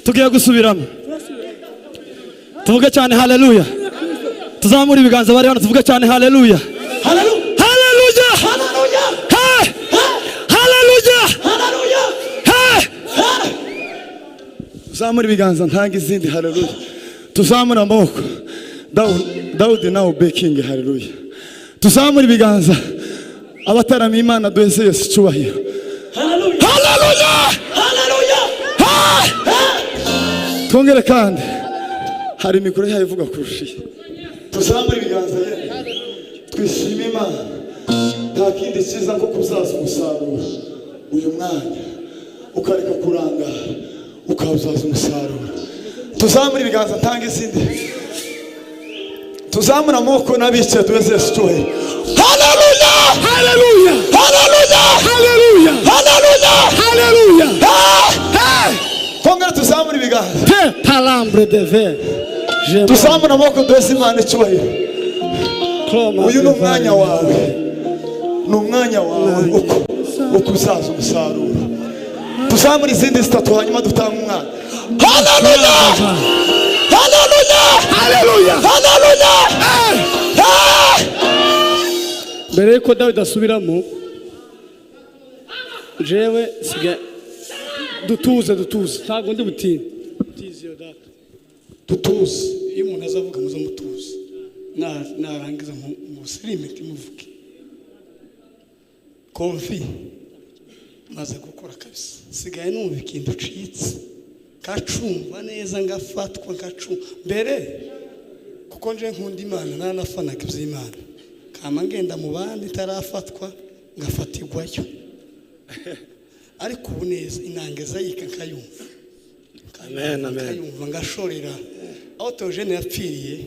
tugiye gusubiramo tuvuge cyane haleluya tuzamura ibiganza bari hano tuvuge cyane haleluya haleluya haleluya haleluya haleluya tuzamura ibiganza ntanga izindi haleluya tuzamura amaboko Dawudi nawe bekingi haleluya tuzamura ibiganza abataramiye Imana duheze Yesu cyubahiro haleluya haleluya haleluya twongere kandi hari mikoro yayivuga kurushiye tuzamura ibiganza ye twishime Imana nta kindi cyiza nko kuzaza umusaruro uyu mwanya ukareka kuranga ukawuzaza umusaruro tuzamura ibiganza ntanga izindi tuzamura amaboko n'abicaye duheze Yesu cyubahiro haleluya haleluya haleluya haleluya haleluya haleluya twongere tuzamura ibiganza palambre de ver tuzamura amaboko duheze Imana icyubahiro uyu ni umwanya wawe ni umwanya wawe wo kuzaza umusaruro tuzamura izindi zitatu hanyuma dutanga umwana haleluya haleluya haleluya haleluya mbere yuko Dawidi asubiramo jewe siga dutuze ntabwo ndi butinde tiziyo data dutuze iyo umuntu azavuga muzo mutuze narangiza musirime timuvuke konfi maze gukora kabisa sigaye numva ikintu ucitse kacumva neza ngafatwa mbere kuko nje nkunda Imana nanafanaga iby'Imana kama ngenda mu bandi tarafatwa ngafatirwayo ariko ubu neza inangeza yika nkayumva amen amen nkayumva ngashorera aho Theogene yapfiriye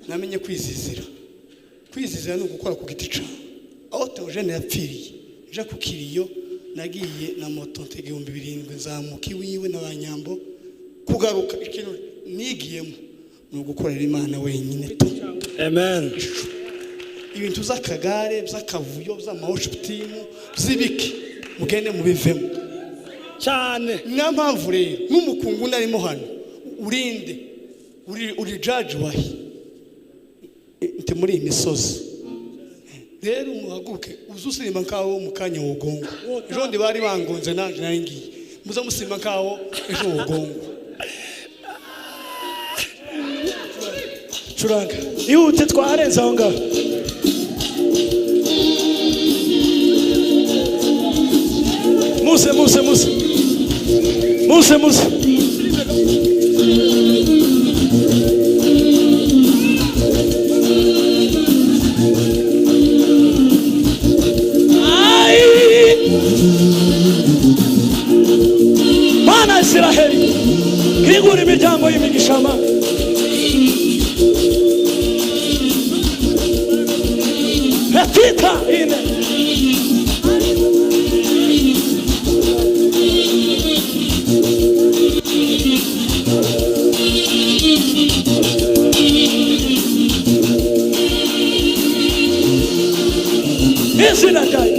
namenye kwizizira no gukora ku giti cawe aho Theogene yapfiriye nje ku kiriyo nagiye na moto ntege 2007 nzamuka iwiwe n'abanyambo kugaruka ikintu nigiyemo no gukorera Imana wenyine to amen ibintu z'akagare by'akavuyo by'amahosipitimu by'ibiki mugende mubivemo cyane niyo mpamvu rero n'umukungu narimo hano urinde uri judge wahi nte muri iyi misozi rero muhaguke uzusimba nkaho mu kanya wogongo ejo ndi bari bangonze nanje naringiye muza musimba nkaho ejo wogongo curanga ihute twarenza aho ngaho muse Mana Israheli kigura imiryango y'imigishama Petita ine izina ryayo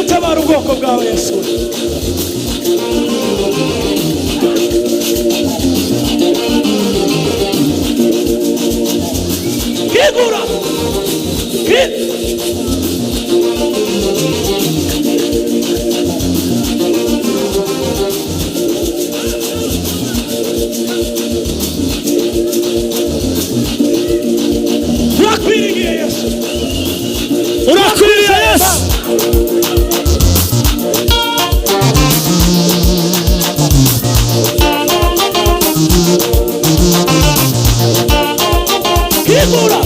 Tabara ubwoko bwawe Yesu Kigura Urakwiriye Yesu Urakwiriye Yesu Kigura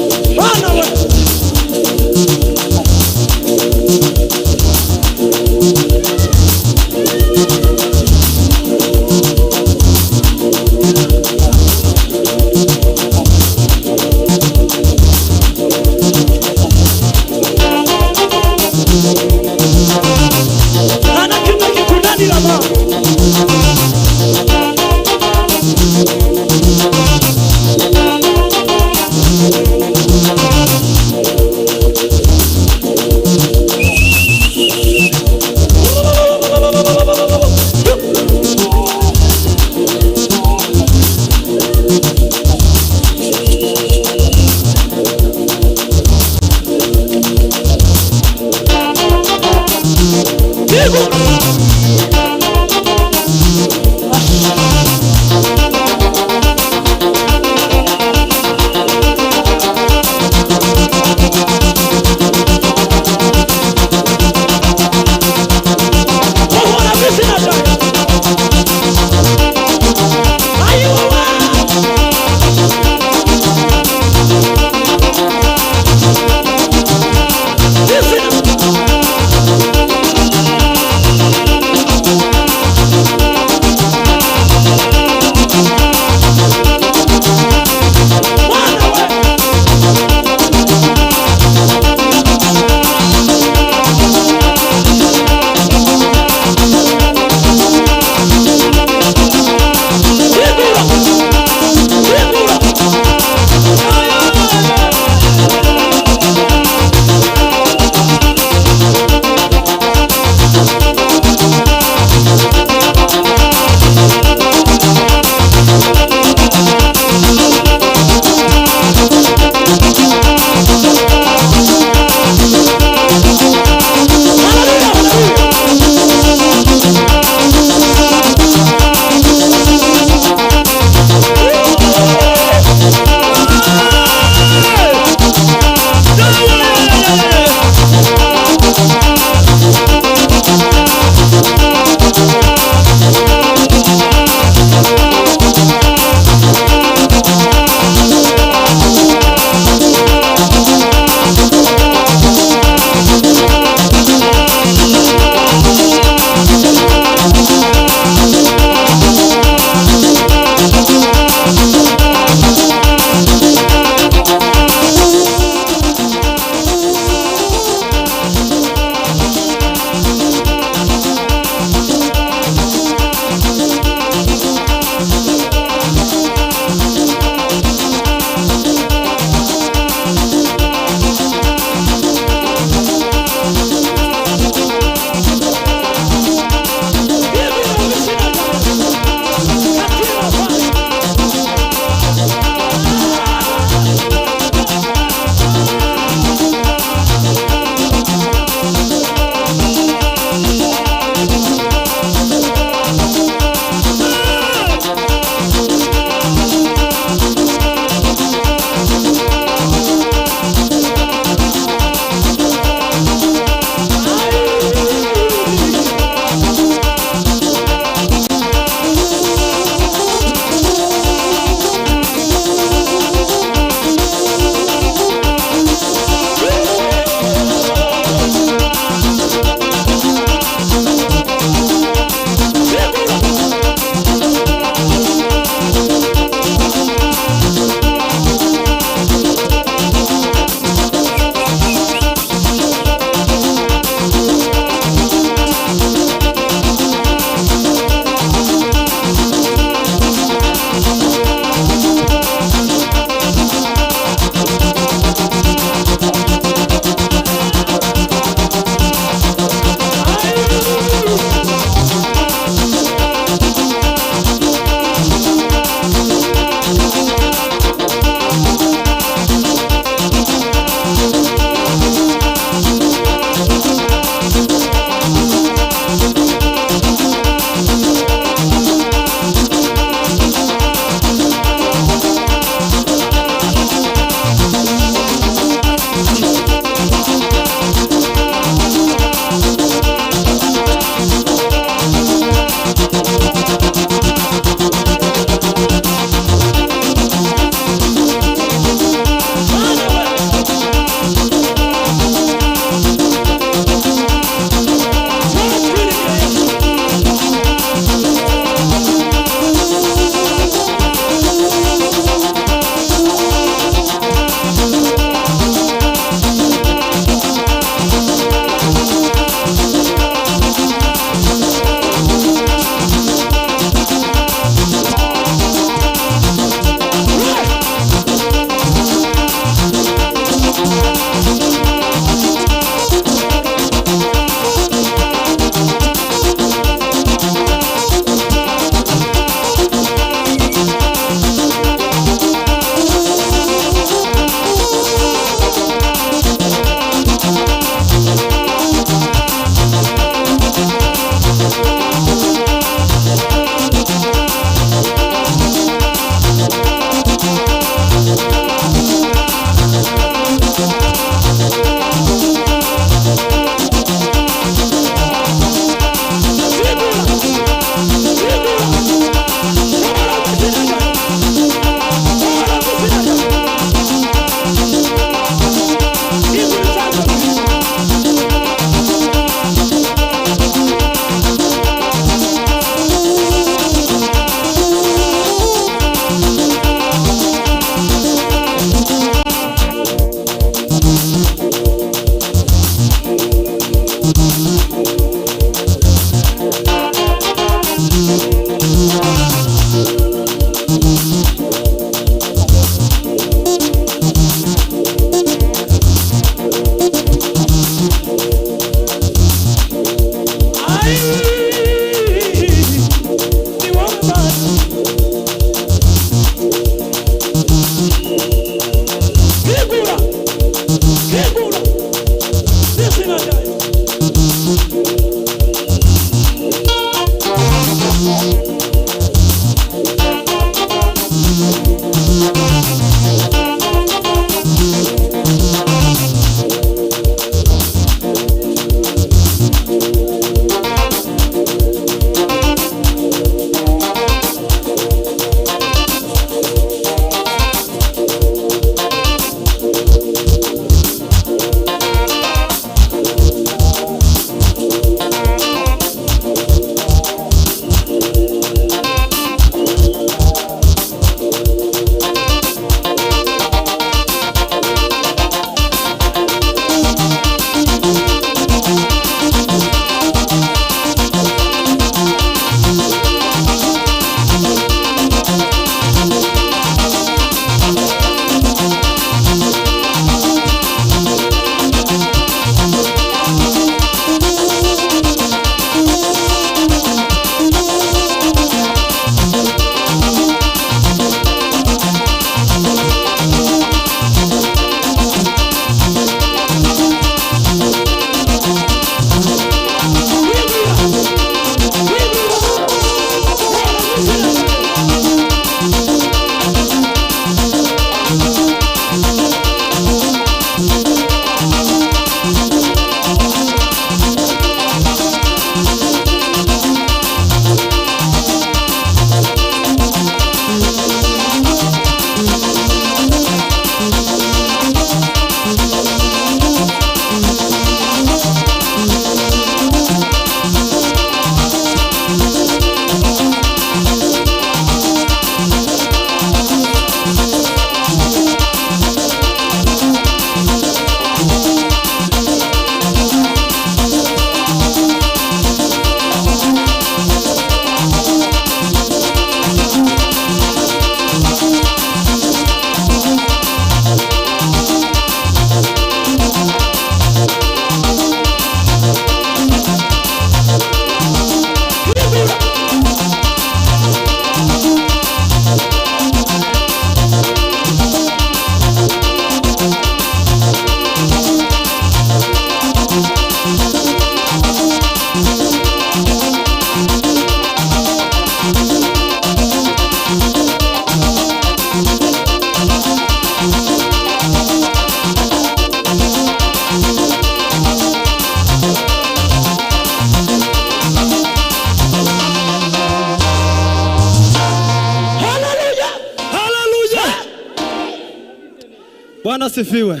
Bwana sifiwe.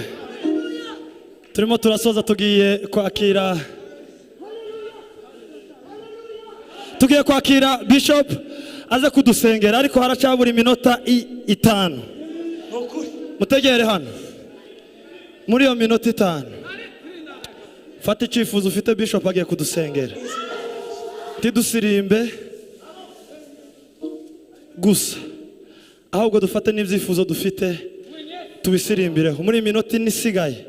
Turimo turasoza tugiye kwakira Bishop aze kudusengera ariko haracabura iminota 5. Mutegere hano. Muri iyo minota 5. Fata icyifuzo ufite Bishop agiye kudusengera. Tidusirimbe gusa. Ahubwo dufate n'ibyifuzo dufite tubisirimbireho muri minota 4 isigaye.